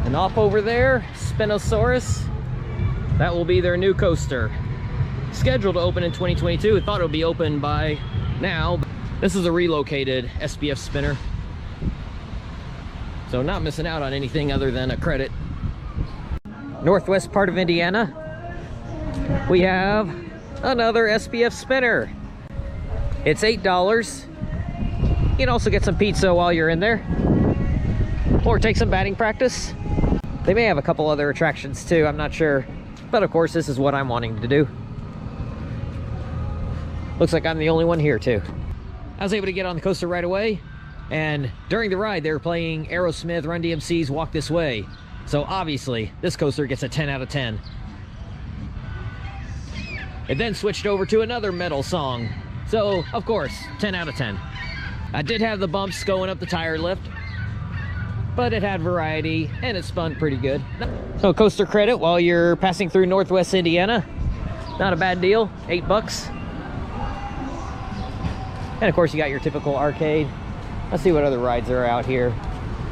And off over there, Spin-o-saurus, that will be their new coaster. Scheduled to open in 2022. I thought it would be open by now. This is a relocated SPF spinner. So not missing out on anything other than a credit. Northwest part of Indiana, we have another SPF spinner. It's $8. You can also get some pizza while you're in there, or take some batting practice. They may have a couple other attractions too, I'm not sure. But of course, this is what I'm wanting to do. Looks like I'm the only one here too. I was able to get on the coaster right away, and during the ride they were playing Aerosmith, Run DMC's Walk This Way. So obviously, this coaster gets a 10 out of 10. It then switched over to another metal song. So, of course, 10 out of 10. I did have the bumps going up the tire lift, but it had variety and it spun pretty good. So coaster credit while you're passing through Northwest Indiana. Not a bad deal, $8. And of course you got your typical arcade. Let's see what other rides are out here.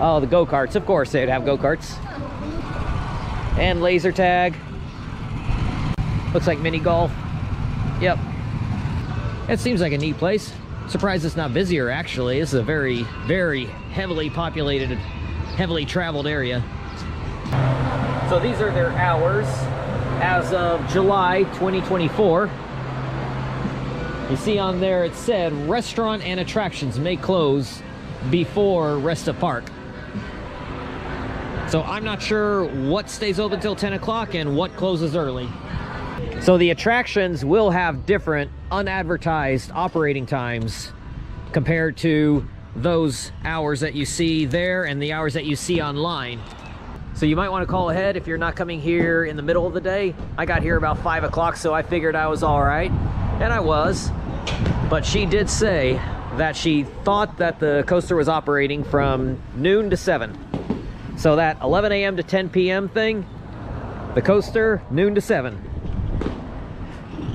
Oh, the go-karts, of course they'd have go-karts. And laser tag. Looks like mini golf. Yep. It seems like a neat place. Surprised it's not busier, actually. This is a very, very heavily populated, heavily traveled area. So these are their hours as of July 2024. You see on there it said restaurant and attractions may close before rest of park. So I'm not sure what stays open till 10 o'clock and what closes early. So the attractions will have different unadvertised operating times compared to those hours that you see there and the hours that you see online. So you might want to call ahead if you're not coming here in the middle of the day. I got here about 5 o'clock, so I figured I was all right, and I was. But she did say that she thought that the coaster was operating from noon to 7. So that 11 a.m. to 10 p.m. thing, the coaster, noon to 7.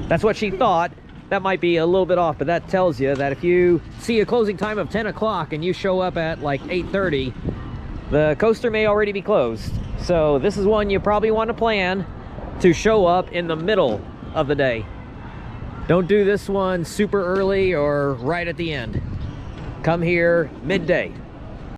That's what she thought. That might be a little bit off, but that tells you that if you see a closing time of 10 o'clock and you show up at like 8:30, the coaster may already be closed. So this is one you probably want to plan to show up in the middle of the day. Don't do this one super early or right at the end. Come here midday.